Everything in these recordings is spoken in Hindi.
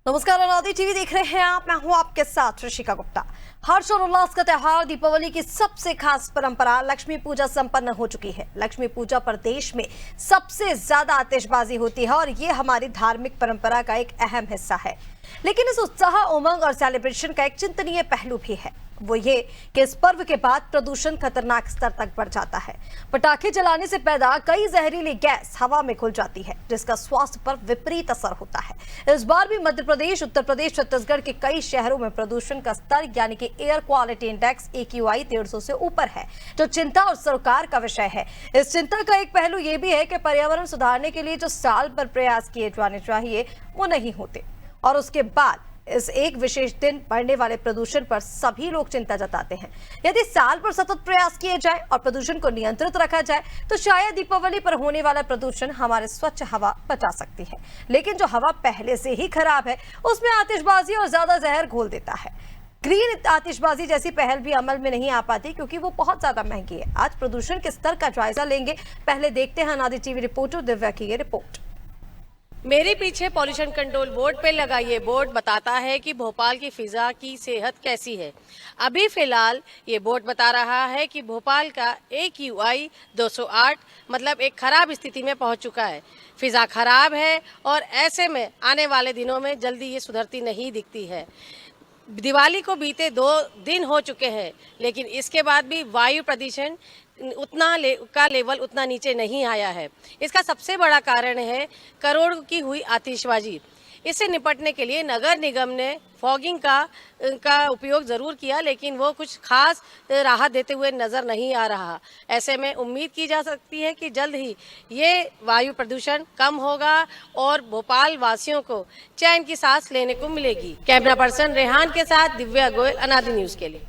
नमस्कार, अनादि टीवी देख रहे हैं आप। मैं हूं आपके साथ ऋषिका गुप्ता। हर्ष और उल्लास का त्योहार दीपावली की सबसे खास परंपरा लक्ष्मी पूजा संपन्न हो चुकी है। लक्ष्मी पूजा पर देश में सबसे ज्यादा आतिशबाजी होती है और ये हमारी धार्मिक परंपरा का एक अहम हिस्सा है। लेकिन इस उत्साह, उमंग और सेलिब्रेशन का एक चिंतनीय पहलू भी है। वो ये कि इस पर्व के बाद प्रदूषण खतरनाक स्तर तक बढ़ जाता है। पटाखे जलाने से पैदा कई जहरीली गैस हवा में घुल जाती है, जिसका स्वास्थ्य पर विपरीत असर होता है। इस बार भी मध्य प्रदेश, उत्तर प्रदेश, छत्तीसगढ़ के कई शहरों में प्रदूषण का स्तर यानी कि एयर क्वालिटी इंडेक्स AQI 150 से ऊपर है, जो चिंता और सरोकार का विषय है। इस चिंता का एक पहलू ये भी है कि पर्यावरण सुधारने के लिए जो साल भर प्रयास किए जाने चाहिए वो नहीं होते, और उसके बाद इस एक विशेष दिन बढ़ने वाले प्रदूषण पर सभी लोग चिंता जताते हैं। यदि साल भर सतत प्रयास किए जाए और प्रदूषण को नियंत्रित रखा जाए तो शायद दीपावली पर होने वाला प्रदूषण हमारे स्वच्छ हवा बचा सकती है। लेकिन जो हवा पहले से ही खराब है उसमें आतिशबाजी और ज्यादा जहर घोल देता है। ग्रीन आतिशबाजी जैसी पहल भी अमल में नहीं आ पाती क्योंकि वो बहुत ज्यादा महंगी है। आज प्रदूषण के स्तर का जायजा लेंगे। पहले देखते हैं अनादि टीवी रिपोर्टर दिव्या की ये रिपोर्ट। मेरे पीछे पॉल्यूशन कंट्रोल बोर्ड पे लगा ये बोर्ड बताता है कि भोपाल की फिजा की सेहत कैसी है। अभी फिलहाल ये बोर्ड बता रहा है कि भोपाल का AQI 208 मतलब एक खराब स्थिति में पहुंच चुका है। फिजा खराब है और ऐसे में आने वाले दिनों में जल्दी ये सुधरती नहीं दिखती है। दिवाली को बीते 2 दिन हो चुके हैं, लेकिन इसके बाद भी वायु प्रदूषण का लेवल उतना नीचे नहीं आया है। इसका सबसे बड़ा कारण है करोड़ों की हुई आतिशबाजी। इससे निपटने के लिए नगर निगम ने फॉगिंग का उपयोग ज़रूर किया, लेकिन वो कुछ खास राहत देते हुए नज़र नहीं आ रहा। ऐसे में उम्मीद की जा सकती है कि जल्द ही ये वायु प्रदूषण कम होगा और भोपाल वासियों को चैन की सांस लेने को मिलेगी। कैमरा पर्सन रेहान के साथ दिव्या गोयल, अनादि न्यूज़ के लिए।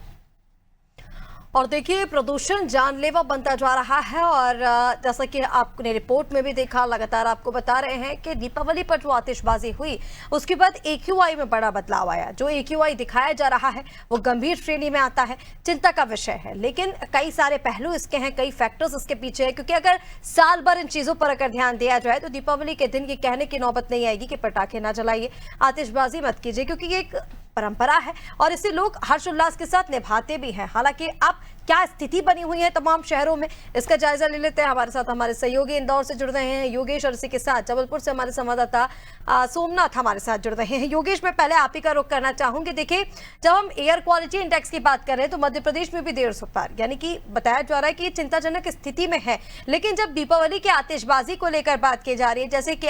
और देखिए, प्रदूषण जानलेवा बनता जा रहा है और जैसा कि आपने रिपोर्ट में भी देखा, लगातार आपको बता रहे हैं कि दीपावली पर जो आतिशबाजी हुई उसके बाद AQI में बड़ा बदलाव आया। जो AQI दिखाया जा रहा है वो गंभीर श्रेणी में आता है, चिंता का विषय है। लेकिन कई सारे पहलू इसके हैं, कई फैक्टर्स इसके पीछे है, क्योंकि अगर साल भर इन चीजों पर अगर ध्यान दिया जाए तो दीपावली के दिन ये कहने की नौबत नहीं आएगी कि पटाखे ना जलाइए, आतिशबाजी मत कीजिए, क्योंकि ये एक परंपरा है और इसे लोग हर्षोल्लास के साथ निभाते भी हैं। हालांकि अब क्या स्थिति बनी हुई है तमाम शहरों में, इसका जायजा ले लेते हैं। हमारे साथ हमारे सहयोगी इंदौर से जुड़ रहे हैं योगेश, और इसी के साथ जबलपुर से हमारे संवाददाता सोमनाथ हमारे साथ जुड़ रहे हैं। योगेश, मैं पहले आप ही का रुख करना चाहूंगी। देखिए, जब हम एयर क्वालिटी इंडेक्स की बात कर रहे हैं तो मध्य प्रदेश में भी 150 पार, यानी कि बताया जा रहा है कि ये चिंताजनक स्थिति में है। लेकिन जब दीपावली की आतिशबाजी को लेकर बात की जा रही है, जैसे कि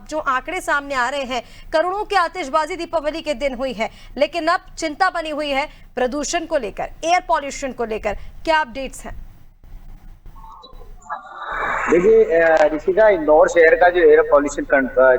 जो आंकड़े सामने आ रहे हैं, करोड़ों की आतिशबाजी दीपावली के दिन हुई है, लेकिन अब चिंता बनी हुई है प्रदूषण को लेकर, एयर पॉल्यूशन को लेकर। क्या अपडेट्स हैं? देखिए ऋषिका, इंदौर शहर का जो एयर पॉल्यूशन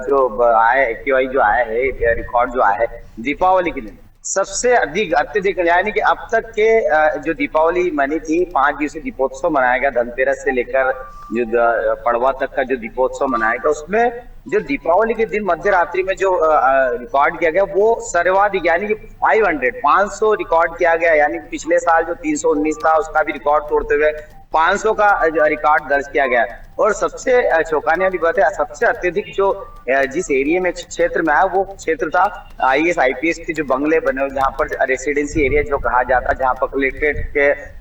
जो आया है, AQI जो आया है, रिकॉर्ड जो आया है दीपावली के दिन सबसे अत्यधिक, यानी कि अब तक के जो दीपावली मनी थी, 5 दिवसीय दीपोत्सव मनाया गया, धनतेरस से लेकर जो पड़वा तक का जो दीपोत्सव मनाया गया, उसमें जो दीपावली के दिन मध्य रात्रि में जो रिकॉर्ड किया गया वो सर्वाधिक, यानी कि 500 रिकॉर्ड किया गया। यानी कि पिछले साल जो 319 था उसका भी रिकॉर्ड तोड़ते हुए 500 का रिकॉर्ड दर्ज किया गया। और सबसे चौंकाने वाली बात है, सबसे अत्यधिक जो जिस एरिया में क्षेत्र में आया वो क्षेत्र था IAS IPS के जो बंगले बने हुए, जहाँ पर रेसिडेंसी एरिया जो कहा जाता है, जहाँ पर कलेक्ट्रेट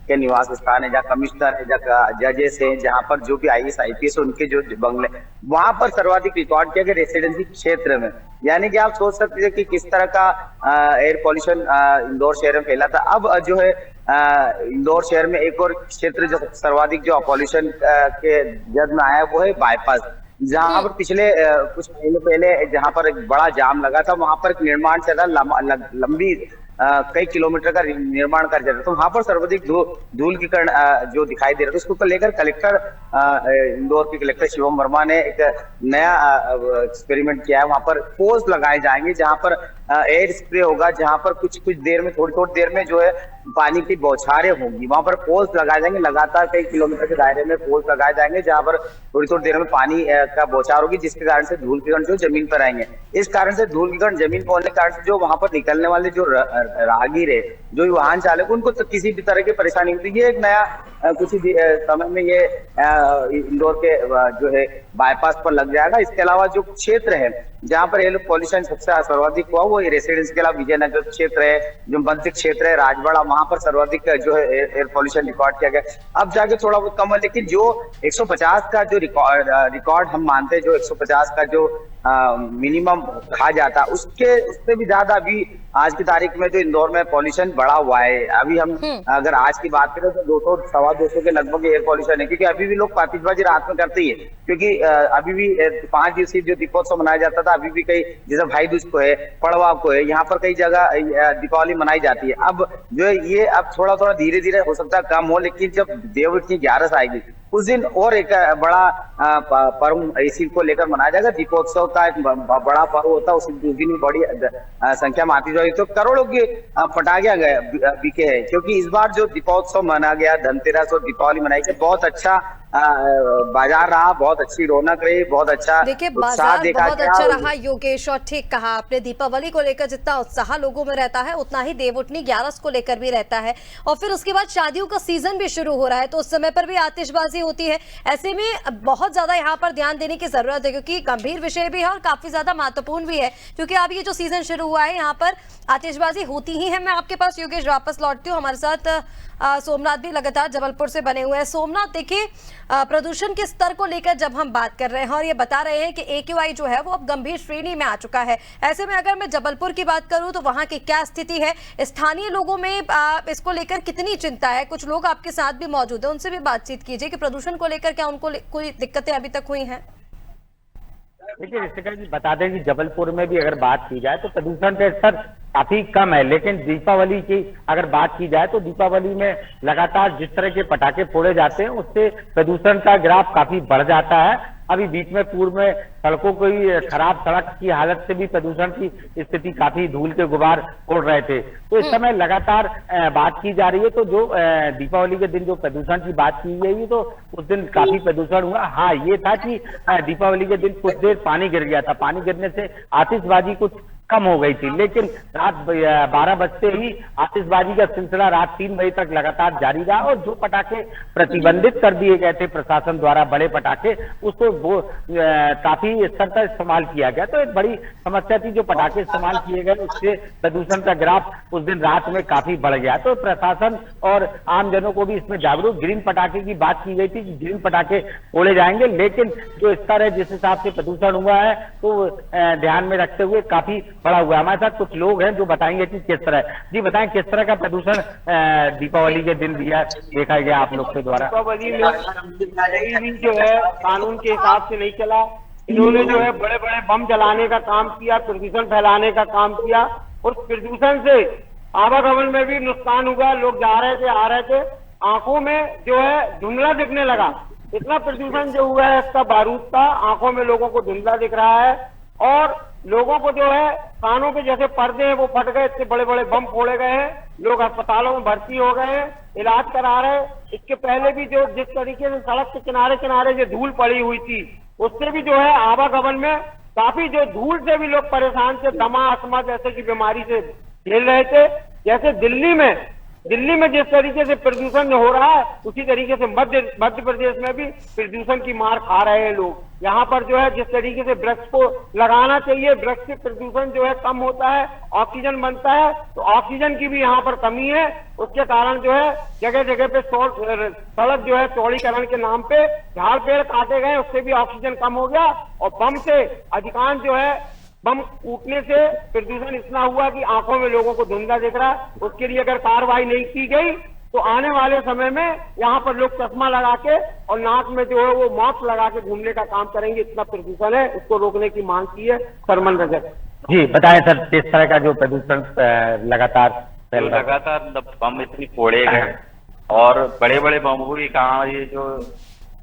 के निवास स्थान है, जहाँ कमिश्नर है, जहाँ जजेस है, जहाँ पर जो भी IAS IPS है उनके जो बंगले, वहां पर सर्वाधिक रिकॉर्ड किया गया रेसिडेंसी क्षेत्र में। यानी कि आप सोच सकते हैं कि किस तरह का एयर पॉल्यूशन इंदौर शहर में फैला था। अब जो है इंदौर शहर में एक और क्षेत्र जो सर्वाधिक जो पॉल्यूशन के जद में आया वो है बाईपास, जहां पर पिछले कुछ महीने पहले जहां पर एक बड़ा जाम लगा था, वहां पर निर्माण चल रहा, लंबी कई किलोमीटर का निर्माण कार्य चल रहा था। वहां पर सर्वाधिक धूल की कण जो दिखाई दे रहा था, उसको लेकर कलेक्टर इंदौर के कलेक्टर शिवम वर्मा ने एक नया एक्सपेरिमेंट किया है। वहां पर पोल्स लगाए जाएंगे जहां पर एयर स्प्रे होगा, जहां पर कुछ देर में, थोड़ी देर में जो है पानी की बौछारें होंगी। वहां पर पोल्स लगाए जाएंगे, लगातार कई किलोमीटर के दायरे में पोल्स लगाए जाएंगे, जहां पर थोड़ी देर में पानी का बौछार होगी, जिसके कारण से धूल के कण जो जमीन पर आएंगे। इस कारण से धूल के कण जमीन पर होने के कारण से जो वहां पर निकलने वाले जो राहगीर है, जो वाहन चालक, उनको तो किसी भी तरह की परेशानी होती है। ये एक नया कुछ ही समय में ये इंदौर के जो है बाईपास पर लग जाएगा। इसके अलावा जो क्षेत्र है जहाँ पर एयर पॉल्यूशन सबसे सर्वाधिक हुआ वो रेसिडेंस के अलावा विजयनगर क्षेत्र है, जो बंसी क्षेत्र है, राजवाड़ा, वहां पर सर्वाधिक जो है एयर पॉल्यूशन रिकॉर्ड किया गया। अब जाके थोड़ा बहुत कम है, लेकिन जो 150 का जो रिकॉर्ड हम मानते हैं, जो 150 का जो मिनिमम कहा जाता, उससे भी ज्यादा अभी आज की तारीख में जो इंदौर में पॉल्यूशन बढ़ा हुआ है। अभी हम अगर आज की बात करें तो 200-225 के लगभग एयर पॉल्यूशन है, क्योंकि अभी भी लोग आतिशबाजी रात में करते ही है, क्योंकि अभी भी 5 दिवसीय जो दीपोत्सव मनाया जाता था, अभी भी कई जैसे भाई दूज को है, पड़वा को है, यहाँ पर कई जगह दीपावली मनाई जाती है। अब जो है ये अब थोड़ा थोड़ा धीरे धीरे हो सकता है कम हो, लेकिन जब देवउठ की 11 आएगी उस दिन और एक बड़ा पर्व इसी को लेकर मनाया जाएगा। दीपोत्सव का एक बड़ा पर्व होता है, उस दिन भी बड़ी संख्या में आतिशबाजी, तो करोड़ों के पटाखे बिके हैं, क्योंकि इस बार जो दीपोत्सव मना गया, धनतेरस और दीपावली मनाई गई, बहुत अच्छा बाजार रहा, बहुत अच्छी रौनक रही, बहुत अच्छा देखिए बाजार बहुत अच्छा रहा योगेश, और ठीक कहा आपने, दीपावली को लेकर जितना उत्साह लोगों में रहता है उतना ही देवउठनी 11 को लेकर भी रहता है, और फिर उसके बाद शादियों का सीजन भी शुरू हो रहा है, तो उस समय पर भी आतिशबाजी होती है। ऐसे में बहुत ज्यादा यहाँ पर ध्यान देने की जरूरत है, क्योंकि गंभीर विषय भी है और काफी ज्यादा महत्वपूर्ण भी है, क्योंकि अब ये जो सीजन शुरू हुआ है यहाँ पर आतिशबाजी होती ही है। मैं आपके पास योगेश वापस लौटती हूँ, हमारे साथ सोमनाथ भी लगातार जबलपुर से बने हुए हैं। सोमनाथ, देखिए प्रदूषण के स्तर को लेकर जब हम बात कर रहे हैं और ये बता रहे हैं कि AQI जो है वो अब गंभीर श्रेणी में आ चुका है, ऐसे में अगर मैं जबलपुर की बात करूं तो वहां की क्या स्थिति है, स्थानीय लोगों में इसको लेकर कितनी चिंता है? कुछ लोग आपके साथ भी मौजूद है, उनसे भी बातचीत कीजिए कि प्रदूषण को लेकर क्या उनको कोई दिक्कतें अभी तक हुई हैं? देखिए ऋषिका जी, बता दें कि जबलपुर में भी अगर बात की जाए तो प्रदूषण का स्तर काफी कम है, लेकिन दीपावली की अगर बात की जाए तो दीपावली में लगातार जिस तरह के पटाखे फोड़े जाते हैं उससे प्रदूषण का ग्राफ काफी बढ़ जाता है। अभी बीच में पूर्व में सड़कों की खराब सड़क की हालत से भी प्रदूषण की स्थिति, काफी धूल के गुबार उड़ रहे थे। तो इस समय लगातार बात की जा रही है, तो जो दीपावली के दिन जो प्रदूषण की बात की गई तो उस दिन काफी प्रदूषण हुआ। हाँ, ये था कि दीपावली के दिन कुछ देर पानी गिर गया था, पानी गिरने से आतिशबाजी कुछ कम हो गई थी, लेकिन रात 12 बजते ही आतिशबाजी का सिलसिला रात 3 बजे तक लगातार जारी रहा, और जो पटाखे प्रतिबंधित कर दिए गए थे प्रशासन द्वारा, बड़े पटाखे, उसको काफी स्तर तक इस्तेमाल किया गया। तो एक बड़ी समस्या थी, जो पटाखे इस्तेमाल किए गए उससे प्रदूषण का ग्राफ उस दिन रात में काफी बढ़ गया। तो प्रशासन और आमजनों को भी इसमें जागरूक, ग्रीन पटाखे की बात की गई थी कि ग्रीन पटाखे फोड़े जाएंगे, लेकिन जो स्तर है जिस हिसाब से प्रदूषण हुआ है तो ध्यान में रखते हुए काफी बड़ा हुआ। हमारे साथ कुछ लोग हैं जो बताएंगे कि किस तरह। जी बताएं, किस तरह का प्रदूषण दीपावली के दिन देखा गया आप लोग के द्वारा? दीपावली में जो है कानून के हिसाब से नहीं चला, इन्होंने जो है बड़े बड़े बम जलाने का काम किया, प्रदूषण फैलाने का काम किया, और प्रदूषण से आवागमन में भी नुकसान हुआ। लोग जा रहे थे, आ रहे थे, आंखों में जो है धुंधला दिखने लगा। इतना प्रदूषण जो हुआ है इसका बारूद का, आंखों में लोगों को धुंधला दिख रहा है, और लोगों को जो है कानों के जैसे पर्दे हैं वो फट गए, इतने बड़े बड़े बम फोड़े गए हैं, लोग अस्पतालों में भर्ती हो गए हैं, इलाज करा रहे हैं। इसके पहले भी जो जिस तरीके से सड़क के किनारे किनारे जो धूल पड़ी हुई थी उससे भी जो है आवागमन में काफी जो धूल से भी लोग परेशान थे, दमा, अस्थमा जैसे की बीमारी से झेल रहे थे। जैसे दिल्ली में जिस तरीके से प्रदूषण हो रहा है उसी तरीके से मध्य प्रदेश में भी प्रदूषण की मार खा रहे हैं लोग। यहाँ पर जो है जिस तरीके से वृक्ष को लगाना चाहिए, वृक्ष से प्रदूषण जो है कम होता है, ऑक्सीजन बनता है, तो ऑक्सीजन की भी यहाँ पर कमी है। उसके कारण जो है जगह जगह पे सड़क जो है चौड़ीकरण के नाम पे झाड़ पेड़ काटे गए, उससे भी ऑक्सीजन कम हो गया। और बम से अधिकांश जो है बम फूटने से प्रदूषण इतना हुआ कि आंखों में लोगों को धुंधला दिख रहा है। उसके लिए अगर कार्रवाई नहीं की गई तो आने वाले समय में यहाँ पर लोग चश्मा लगा के और नाक में जो है वो मास्क लगा के घूमने का काम करेंगे। इतना प्रदूषण है, इसको रोकने की मांग की है। सरमन रजक जी बताएं सर, किस तरह का जो प्रदूषण लगातार बम इतनी फोड़े गए और बड़े बड़े बमों के कारण ये जो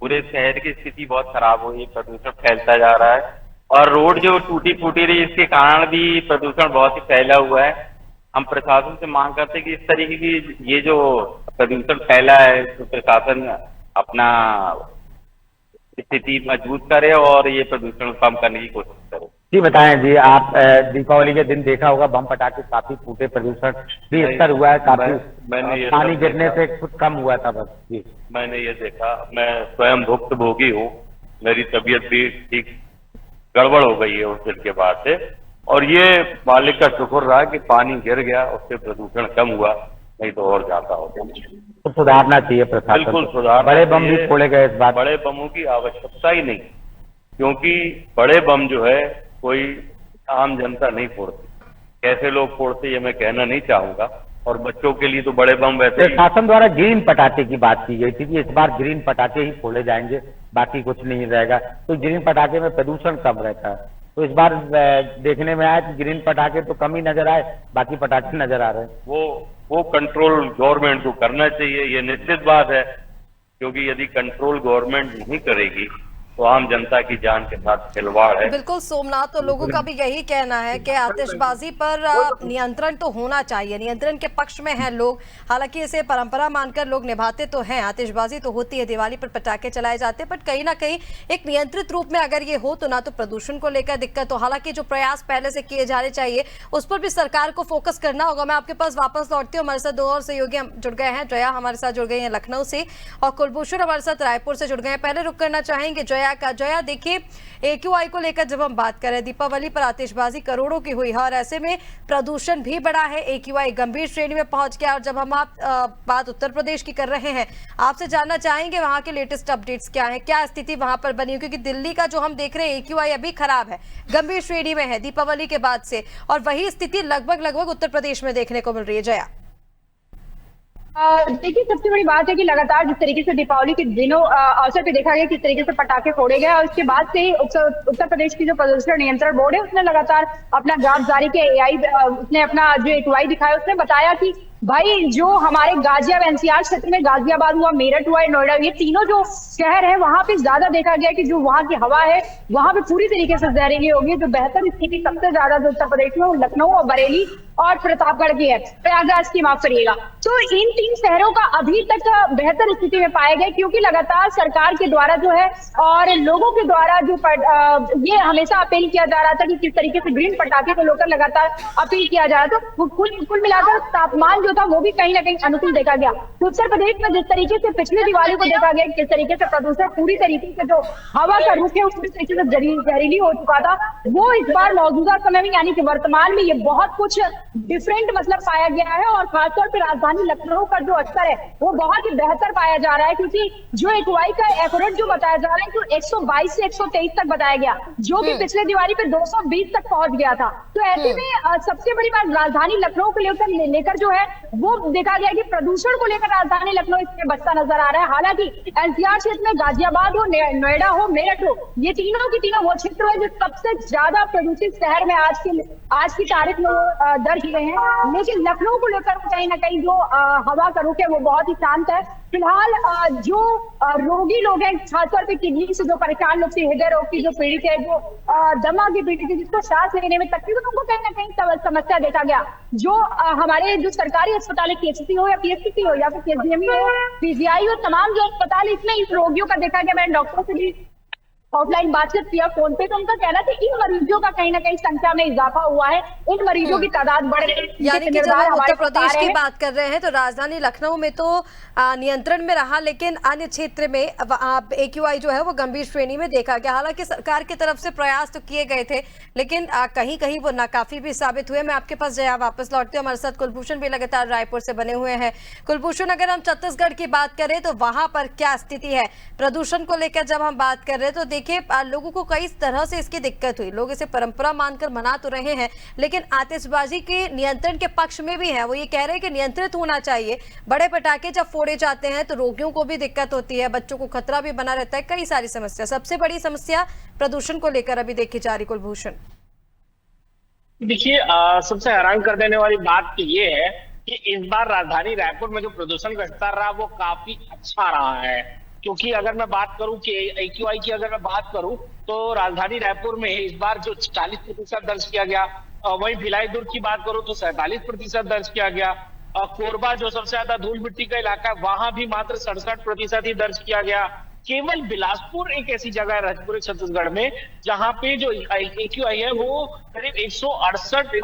पूरे शहर की स्थिति बहुत खराब हुई, प्रदूषण फैलता जा रहा है, और रोड जो टूटी फूटी रही इसके कारण भी प्रदूषण बहुत ही फैला हुआ है। हम प्रशासन से मांग करते हैं कि इस तरीके की ये जो प्रदूषण फैला है तो प्रशासन अपना स्थिति मजबूत करे और ये प्रदूषण कम करने की कोशिश करे। जी बताएं जी, आप दीपावली के दिन देखा होगा बम पटाखे काफी फूटे, प्रदूषण भी स्तर हुआ है काफी, मैंने ये पानी सब गिरने देखा। से कुछ कम हुआ था बस जी। मैंने ये देखा, मैं स्वयं भुक्तभोगी हूँ, मेरी तबीयत भी ठीक गड़बड़ हो गई है उस दिन के बाद से, और ये मालिक का शुक्र रहा कि पानी गिर गया, उससे प्रदूषण कम हुआ, नहीं तो और ज्यादा होता। तो सुधारना चाहिए प्रशासन, बिल्कुल सुधार। बड़े बम भी फोड़े गए इस बार। बड़े बमों की आवश्यकता ही नहीं, क्योंकि बड़े बम जो है कोई आम जनता नहीं फोड़ती। कैसे लोग फोड़ते ये मैं कहना नहीं चाहूंगा, और बच्चों के लिए तो बड़े बम वैसे ही। शासन द्वारा ग्रीन पटाखे की बात की गई थी कि इस बार ग्रीन पटाखे ही फोड़े जाएंगे, बाकी कुछ नहीं रहेगा, तो ग्रीन पटाखे में प्रदूषण कम रहता है। तो इस बार देखने में आया कि ग्रीन पटाखे तो कम ही नजर आए, बाकी पटाखे नजर आ रहे हैं। वो कंट्रोल गवर्नमेंट को करना चाहिए, ये निश्चित बात है, क्योंकि यदि कंट्रोल गवर्नमेंट नहीं करेगी तो आम जनता की जान के साथ खिलवाड़ है। बिल्कुल सोमनाथ, तो लोगों का भी यही कहना है कि आतिशबाजी पर नियंत्रण तो होना चाहिए, नियंत्रण के पक्ष में हैं लोग। हालांकि इसे परंपरा मानकर लोग निभाते तो हैं, आतिशबाजी तो होती है, दिवाली पर पटाखे चलाए जाते हैं, बट कहीं ना कहीं एक नियंत्रित रूप में अगर ये हो तो ना तो प्रदूषण को लेकर दिक्कत हो। हालांकि जो प्रयास पहले से किए जाने चाहिए उस पर भी सरकार को फोकस करना होगा। मैं आपके पास वापस लौटती हूँ, हमारे साथ दो और सहयोगी जुड़ गए हैं। जया हमारे साथ जुड़ गई है लखनऊ से, और कुलभूषण हमारे साथ रायपुर से जुड़ गए हैं। पहले रुक करना चाहेंगे जया का। जया, देखिए AQI को लेकर जब हम बात करें, दीपावली पर आतिशबाजी करोड़ों की हुई है और ऐसे में प्रदूषण भी बढ़ा है, AQI गंभीर श्रेणी में पहुंच गया। और जब हम बात उत्तर प्रदेश की कर रहे हैं, आपसे जानना चाहेंगे वहां के लेटेस्ट अपडेट्स क्या है, क्या स्थिति वहां पर बनी, क्योंकि दिल्ली का जो हम देख रहे हैं AQI अभी खराब है, गंभीर श्रेणी में है दीपावली के बाद से, और वही स्थिति लगभग उत्तर प्रदेश में देखने को मिल रही है। जया, देखिए, सबसे बड़ी बात है कि लगातार जिस तरीके से दीपावली के दिनों अवसर पे देखा गया किस तरीके से पटाखे फोड़े गए, और उसके बाद से उत्तर प्रदेश की जो प्रदूषण नियंत्रण बोर्ड है उसने लगातार अपना ग्राफ जारी किया। उसने अपना जो AQI दिखाया, उसने बताया कि भाई जो हमारे गाजियाबाद NCR क्षेत्र में गाजियाबाद हुआ, मेरठ हुआ, नोएडा, ये तीनों जो शहर है वहां पे ज्यादा देखा गया कि जो वहां की हवा है वहां पे पूरी तरीके से जहरीली होगी। जो बेहतर स्थिति सबसे ज्यादा जो उत्तर प्रदेश में लखनऊ और बरेली और प्रतापगढ़ की है, प्रयागराज की, माफ करिएगा। तो इन 3 शहरों का अभी तक बेहतर स्थिति में पाए गए, क्योंकि लगातार सरकार के द्वारा जो है और लोगों के द्वारा जो ये हमेशा अपील किया जा रहा था कि किस तरीके से ग्रीन पटाखे को लेकर लगातार अपील किया जा रहा था। कुल मिलाकर तापमान जो था वो भी कहीं ना कहीं अनुकूल देखा गया। तो उत्तर प्रदेश में जिस तरीके से पिछले दिवाली को देखा गया किस तरीके से प्रदूषण पूरी तरीके से जो हवा का रुख है उस तरीके से जहरीली हो चुका था, वो इस बार मौजूदा समय में यानी कि वर्तमान में ये बहुत कुछ डिफरेंट मतलब पाया गया है। और खासतौर पर राजधानी लखनऊ का जो स्तर है वो बहुत ही बेहतर पाया जा रहा है, क्योंकि जो AQI का एक्यूरेट जो बताया जा रहा है तो 122 से 123 तक बताया गया, जो कि पिछले दिवाली पे 220 तक पहुंच गया था। तो ऐसे में सबसे बड़ी बात राजधानी लखनऊ को लेकर जो है वो देखा गया कि प्रदूषण को लेकर राजधानी लखनऊ इसमें बचता नजर आ रहा है। हालांकि NCR क्षेत्र में गाजियाबाद हो, नोएडा हो, मेरठ हो, ये तीनों की तीनों वो क्षेत्र है जो सबसे ज्यादा प्रदूषित शहर में आज की तारीख में दर्ज हुए हैं। लेकिन लखनऊ को लेकर कहीं ना कहीं जो हवा का रुख है वो बहुत ही शांत है। फिलहाल जो रोगी लोग हैं, खासतौर पर किडनी से जो परेशान लोग, हृदय रोग की जो पीड़ित है, जो दमा की पीड़ित है, जिसको सांस लेने में तकलीफ है, उनको कहीं ना कहीं समस्या देखा गया। जो हमारे जो सरकारी अस्पताल है, KCC हो या PSCC हो या फिर KGME हो, PGI हो, तमाम जो अस्पताल इसमें इस रोगियों का देखा गया। मैंने डॉक्टरों से भी ऑफलाइन बातचीत किया फोन पे, तो उनका कहना था इन मरीजों का कहीं ना कहीं संख्या में इजाफा हुआ है, इन मरीजों की तादाद बढ़ रही है। यानी कि जब हम उत्तर प्रदेश की बात कर रहे हैं तो राजधानी लखनऊ में तो नियंत्रण में रहा, लेकिन अन्य क्षेत्र में AQI जो है वो गंभीर श्रेणी में देखा गया। हालांकि सरकार की तरफ से प्रयास तो किए गए थे, लेकिन कहीं कहीं वो नाकाफी भी साबित हुए। मैं आपके पास जया वापस लौटती हूँ, हमारे साथ कुलभूषण भी लगातार रायपुर से बने हुए हैं। कुलभूषण, अगर हम छत्तीसगढ़ की बात करें तो वहां पर क्या स्थिति है प्रदूषण को लेकर? जब हम बात कर रहे हैं तो देखिए लोगों को कई तरह से इसकी दिक्कत हुई, लोग इसे परंपरा मानकर मना तो रहे हैं, लेकिन आतिशबाजी के नियंत्रण के पक्ष में भी है। वो ये कह रहे हैं कि नियंत्रित होना चाहिए। बड़े पटाखे जब फोड़े जाते हैं तो रोगियों को भी दिक्कत होती है, बच्चों को खतरा भी बना रहता है, कई सारी समस्या। सबसे बड़ी समस्या प्रदूषण को लेकर अभी देखी जा रही। कुलभूषण, देखिए, सबसे हैरान कर देने वाली बात तो ये है कि इस बार राजधानी रायपुर में जो प्रदूषण का स्तर रहा वो काफी अच्छा रहा है। क्योंकि अगर मैं बात करूं कि AQI की अगर मैं बात करूं तो राजधानी रायपुर में इस बार जो 40% दर्ज किया गया, वहीं भिलाई दुर्ग की बात करूं तो 47% दर्ज किया गया। कोरबा जो सबसे ज्यादा धूल मिट्टी का इलाका है वहां भी मात्र 67% ही दर्ज किया गया। केवल बिलासपुर एक ऐसी जगह है राजपुर छत्तीसगढ़ में जहां पे जो AQI है वो करीब 168 से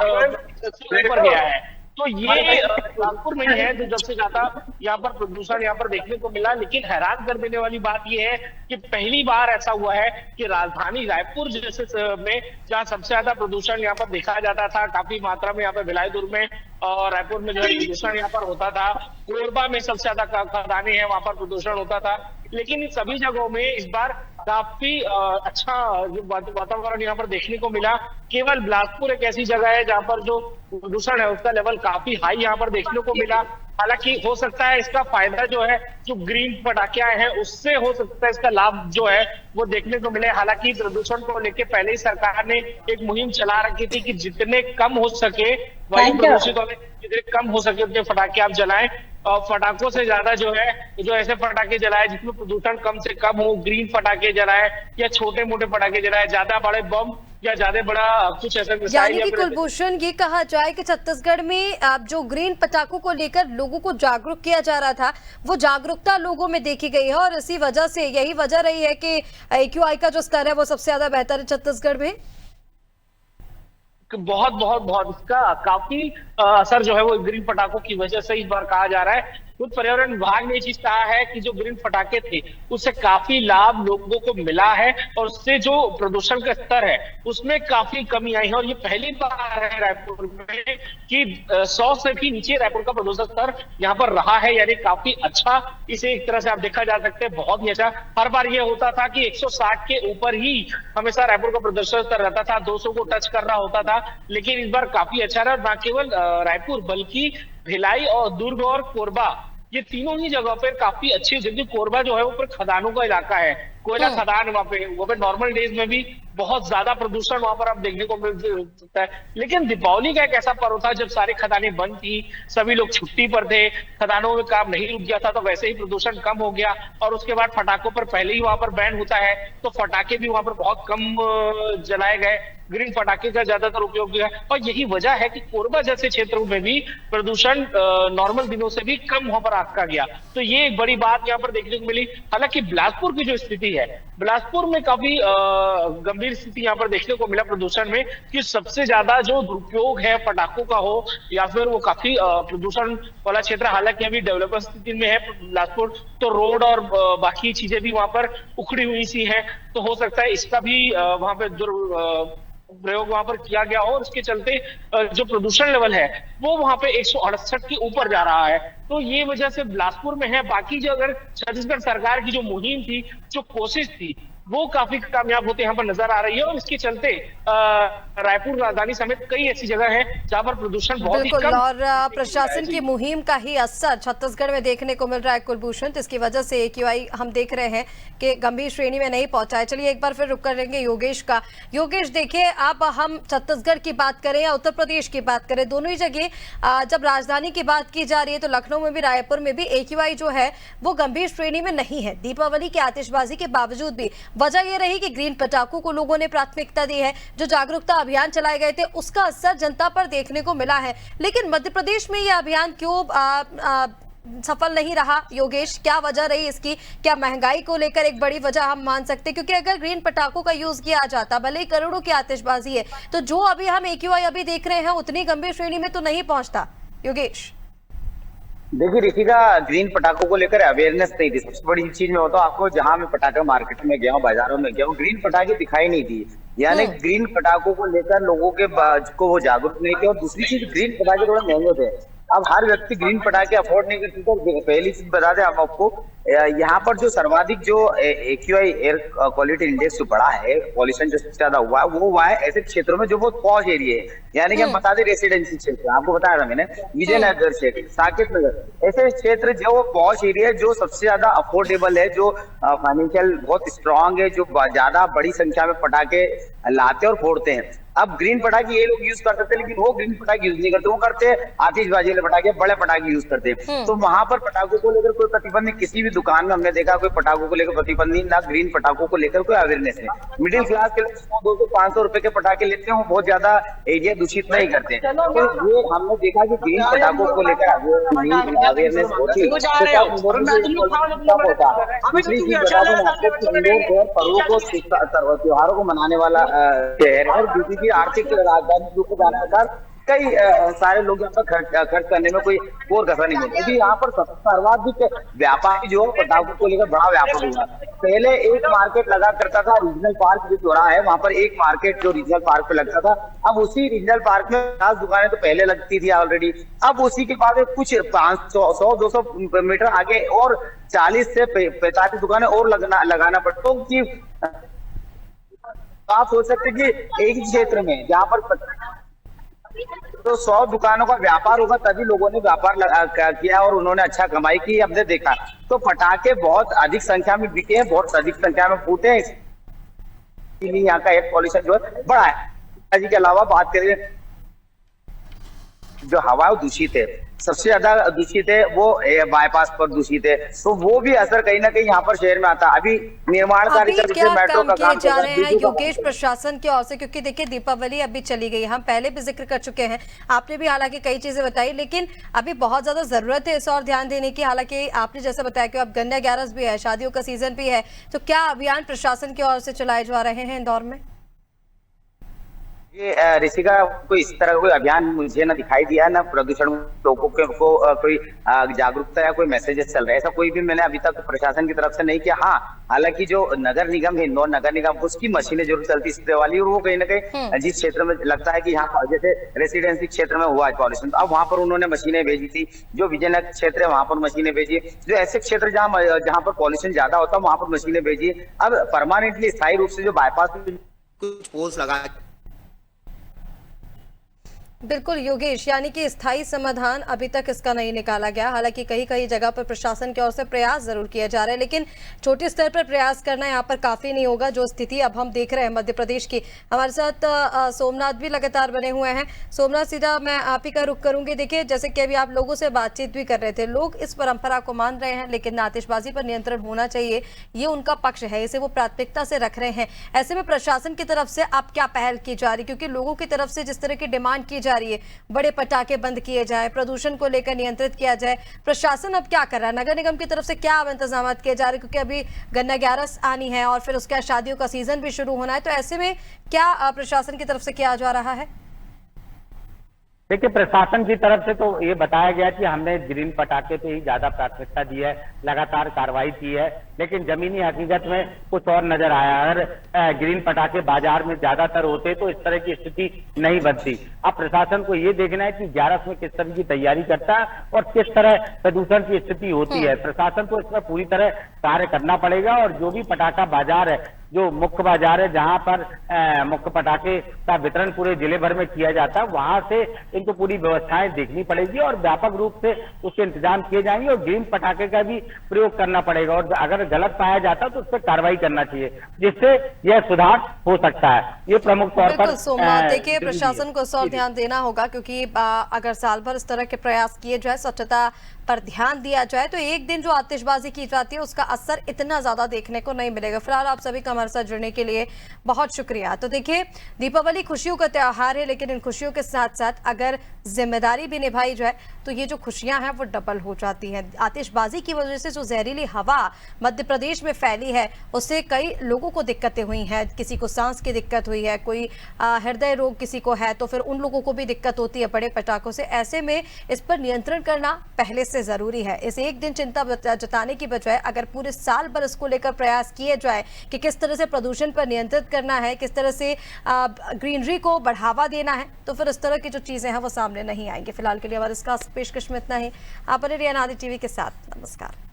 ऊपर गया है। तो ये बिलासपुर में ही है जो सबसे ज्यादा यहाँ पर प्रदूषण यहाँ पर देखने को मिला। लेकिन हैरान कर देने वाली बात ये है कि पहली बार ऐसा हुआ है कि राजधानी रायपुर जैसे में जहाँ सबसे ज्यादा प्रदूषण यहाँ पर देखा जाता था, काफी मात्रा में यहाँ पर भिलाई में और रायपुर में जो है प्रदूषण यहाँ पर होता था, कोरबा में सबसे ज्यादा खदानें हैं वहां पर प्रदूषण होता था, लेकिन इन सभी जगहों में इस बार काफी अच्छा जो वातावरण यहाँ पर देखने को मिला। केवल बिलासपुर एक ऐसी जगह है जहाँ पर जो प्रदूषण है उसका लेवल काफी हाई यहाँ पर देखने को मिला। हालांकि हो सकता है इसका फायदा जो है जो ग्रीन पटाखे आए हैं उससे हो सकता है इसका लाभ जो है वो देखने को मिले। हालांकि प्रदूषण को लेकर पहले ही सरकार ने एक मुहिम चला रखी थी कि जितने कम हो सके वायु प्रदूषित होने जितने कम हो सके उतने पटाखे आप जलाएं और पटाखों से ज्यादा जो है जो ऐसे पटाखे जलाए जिसमें प्रदूषण कम से कम हो, ग्रीन पटाखे जलाए या छोटे मोटे पटाखे जलाए, ज्यादा बड़े बम या ज्यादा बड़ा कुछ ऐसा यानी कि कुलभूषण ये कहा जाए कि छत्तीसगढ़ में जो ग्रीन पटाखों को लेकर लोगों को जागरूक किया जा रहा था वो जागरूकता लोगों में देखी गई है और इसी वजह से यही वजह रही है कि AQI का जो स्तर है वो सबसे ज्यादा बेहतर है छत्तीसगढ़ में। बहुत इसका काफी असर जो है वो ग्रीन पटाखों की वजह से इस बार कहा जा रहा है। खुद पर्यावरण विभाग ने ये चीज कहा है कि जो ग्रीन पटाखे थे उससे काफी लाभ लोगों को मिला है और उससे जो प्रदूषण का स्तर है उसमें काफी कमी आई है। और ये पहली बार है रायपुर में कि 100 से भी नीचे रायपुर का प्रदूषण स्तर यहाँ पर रहा है, यानी काफी अच्छा। इसे एक तरह से आप देखा जा सकते हैं बहुत ही अच्छा। हर बार ये होता था कि 160 के ऊपर ही हमेशा रायपुर का प्रदूषण स्तर रहता था, 200 को टच कर रहा होता था, लेकिन इस बार काफी अच्छा रहा। न केवल रायपुर बल्कि भिलाई और दुर्ग और कोरबा ये तीनों ही जगह पर काफी अच्छी, जबकि कोरबा जो है वो पर खदानों का इलाका है, कोयला खदान वहाँ पे नॉर्मल डेज में भी बहुत ज्यादा प्रदूषण वहां पर आप देखने को मिल सकता है। लेकिन दीपावली का एक ऐसा पर्व था जब सारी खदानें बंद थी, सभी लोग छुट्टी पर थे, खदानों में काम नहीं रुक गया था, तो वैसे ही प्रदूषण कम हो गया। और उसके बाद पटाखों पर पहले ही वहां पर बैन होता है तो पटाखे भी वहां पर बहुत कम जलाए गए, ग्रीन पटाखे का ज्यादातर उपयोग किया। और यही वजह है कि कोरबा जैसे क्षेत्रों में भी प्रदूषण नॉर्मल दिनों से भी कम वहां पर आंका गया। तो ये एक बड़ी बात यहाँ पर देखने को मिली। हालांकि बिलासपुर की जो स्थिति है, बिलासपुर में काफी गंभीर स्थिति यहाँ पर देखने को मिला प्रदूषण में, कि सबसे ज्यादा जो दुरुपयोग है पटाखों का हो या फिर वो काफी प्रदूषण वाला क्षेत्र। हालांकि अभी डेवलपर स्थिति में है बिलासपुर, तो रोड और बाकी चीजें भी वहां पर उखड़ी हुई सी है, तो हो सकता है इसका भी वहां पे प्रयोग वहां पर किया गया और इसके चलते जो प्रदूषण लेवल है वो वहां पे 168 के ऊपर जा रहा है। तो ये वजह से बिलासपुर में है। बाकी जो अगर छत्तीसगढ़ सरकार की जो मुहिम थी, जो कोशिश थी, वो काफी कामयाब होते यहाँ पर नजर आ रही है और इसके चलते रायपुर राजधानी समेत कई ऐसी जगह है जहाँ पर प्रदूषण बहुत ही कम। और प्रशासन की मुहिम का ही असर छत्तीसगढ़ में देखने को मिल रहा है कुलभूषण, जिसकी वजह से AQI हम देख रहे हैं कि गंभीर श्रेणी में नहीं पहुंचा है। चलिए एक बार फिर रुक करेंगे योगेश का। योगेश देखिए, अब हम छत्तीसगढ़ की बात करें या उत्तर प्रदेश की बात करें, दोनों ही जगह जब राजधानी की बात की जा रही है तो लखनऊ में भी रायपुर में भी AQI जो है वो गंभीर श्रेणी में नहीं है, दीपावली की आतिशबाजी के बावजूद भी। वजह यह रही कि ग्रीन पटाखों को लोगों ने प्राथमिकता दी है, जो जागरूकता अभियान चलाए गए थे उसका असर जनता पर देखने को मिला है। लेकिन मध्य प्रदेश में यह अभियान क्यों सफल नहीं रहा योगेश? क्या वजह रही इसकी? क्या महंगाई को लेकर एक बड़ी वजह हम मान सकते हैं? क्योंकि अगर ग्रीन पटाखों का यूज किया जाता, भले ही करोड़ों की आतिशबाजी है, तो जो अभी हम AQI अभी देख रहे हैं उतनी गंभीर श्रेणी में तो नहीं पहुंचता। योगेश देखिए ऋषिका, ग्रीन पटाखों को लेकर अवेयरनेस नहीं थी। सबसे बड़ी चीज मैं बताऊं आपको, जहां मैं पटाखे मार्केट में गया हूँ, बाजारों में गया हूँ, ग्रीन पटाखे दिखाई नहीं दी। यानी ग्रीन पटाखों को लेकर लोगों के को वो जागरूक नहीं थे। और दूसरी चीज, ग्रीन पटाखे थोड़े महंगे थे। अब हर व्यक्ति ग्रीन पटाखे अफोर्ड नहीं कर सकता। पहली चीज बता दें हम आपको, यहाँ पर जो सर्वाधिक जो AQI एयर क्वालिटी इंडेक्स जो बड़ा है, पॉल्यूशन जो सबसे ज्यादा हुआ है, वो हुआ है ऐसे क्षेत्रों में जो बहुत पॉश एरिया है। यानी कि हम बता दें रेसिडेंसी क्षेत्र, आपको बताया था मैंने, विजयनगर क्षेत्र, साकेत नगर, ऐसे क्षेत्र जो पॉश एरिया है, जो सबसे ज्यादा अफोर्डेबल है, जो फाइनेंशियल बहुत स्ट्रांग है, जो ज्यादा बड़ी संख्या में पटाखे लाते और फोड़ते हैं। अब ग्रीन पटाखे ये लोग यूज करते थे, लेकिन वो ग्रीन पटाखे यूज नहीं करते, वो करते हैं आतिशबाजी वाले पटाखे, बड़े पटाखे यूज करते हैं। तो वहां पर पटाखों को लेकर कोई प्रतिबंध नहीं, किसी भी दुकान में हमने देखा कोई पटाखों को लेकर प्रतिबंध नहीं, ना ग्रीन पटाखों को लेकर कोई अवेयरनेस है। मिडिल क्लास के लोग 100-200-500 रुपए के पटाखे लेते हैं, वो बहुत ज्यादा एरिया दूषित नहीं करते। तो ये हमने देखा कि ग्रीन पटाखों को लेकर अवेयरनेस होती पर्वों को, त्योहारों को मनाने वाला शहर है, और की आर्थिक राजधानी रूप में जाने का कई सारे लोग यहाँ पर खर्च करने में कोई और कसर नहीं है, क्योंकि यहाँ पर सर्वाधिक व्यापारी जो पटाखों को लेकर बड़ा व्यापार हुआ। पहले एक मार्केट लगा करता था, रीजनल पार्क जो चौराहा है वहां पर एक मार्केट जो रीजनल पार्क पे लगता था, अब उसी रीजनल पार्क में 50 दुकानें तो पहले लगती थी ऑलरेडी, अब उसी के बाद कुछ 500-100-200 मीटर आगे और 40 से 45 दुकानें और लगाना पड़ता। तो आप सोच सकते कि एक ही क्षेत्र में जहाँ पर तो 100 दुकानों का व्यापार होगा, तभी लोगों ने व्यापार किया और उन्होंने अच्छा कमाई की। हमने देखा तो पटाखे बहुत अधिक संख्या में बिके हैं, बहुत अधिक संख्या में फूटे हैं, इसलिए यहाँ का एयर पॉल्यूशन जो है बड़ा है। के अलावा बात करें जो हवा दूषित है, सबसे ज्यादा दूषित है वो बाईपास पर दूषित है, तो वो भी असर कहीं ना कहीं यहाँ पर शहर में आता है। अभी निर्माण कार्य मेट्रो का काम जा रहे हैं योगेश प्रशासन की ओर से, क्योंकि देखिए दीपावली अभी चली गई, हम पहले भी जिक्र कर चुके हैं, आपने भी हालांकि कई चीजें बताई, लेकिन अभी बहुत ज्यादा जरूरत है इस और ध्यान देने की। हालांकि आपने जैसे बताया कि अब गन्ना ग्यारस भी है, शादियों का सीजन भी है, तो क्या अभियान प्रशासन की ओर से चलाए जा रहे हैं इंदौर में? ये ऋषिका, कोई इस तरह का कोई अभियान मुझे ना दिखाई दिया, ना प्रदूषण लोगों को कोई जागरूकता या कोई मैसेजेस चल रहे हैं, ऐसा कोई भी मैंने अभी तक प्रशासन की तरफ से नहीं किया। हाँ, हालांकि जो नगर निगम है, इंदौर नगर निगम, उसकी मशीनें जरूर चलती है वाली, और वो कहीं ना कहीं जिस क्षेत्र में लगता है कि यहाँ जैसे रेसिडेंसी क्षेत्र में हुआ है पॉल्यूशन, तो अब वहां पर उन्होंने मशीनें भेजी थी। जो विजयनगर क्षेत्र है वहां पर मशीनें भेजी, जो ऐसे क्षेत्र जहाँ पर पॉल्यूशन ज्यादा होता है वहां पर मशीनें भेजी। अब परमानेंटली स्थायी रूप से जो बाईपास कुछ पोल्स लगा। बिल्कुल योगेश, यानी कि स्थायी समाधान अभी तक इसका नहीं निकाला गया। हालांकि कहीं कहीं जगह पर प्रशासन की ओर से प्रयास जरूर किए जा रहे हैं, लेकिन छोटे स्तर पर प्रयास करना यहाँ पर काफी नहीं होगा। जो स्थिति अब हम देख रहे हैं मध्य प्रदेश की, हमारे साथ सोमनाथ भी लगातार बने हुए हैं। सोमनाथ, सीधा मैं आप ही का रुख करूंगी। देखिए, जैसे कि अभी आप लोगों से बातचीत भी कर रहे थे, लोग इस परंपरा को मान रहे हैं, लेकिन आतिशबाजी पर नियंत्रण होना चाहिए, ये उनका पक्ष है, इसे वो प्राथमिकता से रख रहे हैं। ऐसे में प्रशासन की तरफ से आप क्या पहल की जा रही, क्योंकि लोगों की तरफ से जिस तरह की डिमांड की जा रही है, बड़े पटाखे बंद किए जाए, प्रदूषण को लेकर नियंत्रित किया जाए, प्रशासन अब क्या कर रहा है? नगर निगम की तरफ से क्या अब इंतजाम किए जा रहे हैं, क्योंकि अभी गन्ना ग्यारस आनी है और फिर उसके बाद शादियों का सीजन भी शुरू होना है, तो ऐसे में क्या प्रशासन की तरफ से किया जा रहा है? देखिए, प्रशासन की तरफ से तो ये बताया गया कि हमने ग्रीन पटाखे पे ही ज्यादा प्राथमिकता दी है, लगातार कार्रवाई की है, लेकिन जमीनी हकीकत में कुछ और नजर आया। अगर ग्रीन पटाखे बाजार में ज्यादातर होते तो इस तरह की स्थिति नहीं बनती। अब प्रशासन को ये देखना है कि 11 में किस तरह की तैयारी करता है और किस तरह प्रदूषण की स्थिति होती है। प्रशासन को इसमें पूरी तरह कार्य करना पड़ेगा, और जो भी पटाखा बाजार है, जो मुख्य बाजार है जहां पर मुख्य पटाखे का वितरण पूरे जिले भर में किया जाता है, वहां से इनको पूरी व्यवस्थाएं देखनी पड़ेगी और व्यापक रूप से उसके इंतजाम किए जाएंगे, और ग्रीन पटाखे का भी प्रयोग करना पड़ेगा, और अगर गलत पाया जाता है तो उस पर कार्रवाई करना चाहिए, जिससे यह सुधार हो सकता है। ये प्रमुख तौर पर सोमनाथ, देखिए प्रशासन को सौ ध्यान देना होगा, क्योंकि अगर साल भर इस तरह के प्रयास किए जाए, स्वच्छता पर ध्यान दिया जाए, तो एक दिन जो आतिशबाजी की जाती है उसका असर इतना ज्यादा देखने को नहीं मिलेगा। फिलहाल आप सभी का हमारे साथ जुड़ने के लिए बहुत शुक्रिया। तो देखिए, दीपावली खुशियों का त्योहार है, लेकिन इन खुशियों के साथ साथ अगर जिम्मेदारी भी निभाई जाए तो ये जो खुशियां हैं वो डबल हो जाती हैं। आतिशबाजी की वजह से जो जहरीली हवा मध्य प्रदेश में फैली है, उससे कई लोगों को दिक्कतें हुई हैं। किसी को सांस की दिक्कत हुई है, कोई हृदय रोग किसी को है, तो फिर उन लोगों को भी दिक्कत होती है बड़े पटाखों से। ऐसे में इस पर नियंत्रण करना पहले से जरूरी है। इस एक दिन चिंता जताने की बजाय अगर पूरे साल भर इसको लेकर प्रयास किए जाए कि किस तरह से प्रदूषण पर नियंत्रित करना है, किस तरह से ग्रीनरी को बढ़ावा देना है, तो फिर इस तरह की जो चीजें हैं वो सामने नहीं आएंगी। फिलहाल के लिए हमारे इसका पेशकश में इतना ही। आप बने रहिए अनादि टीवी के साथ। नमस्कार।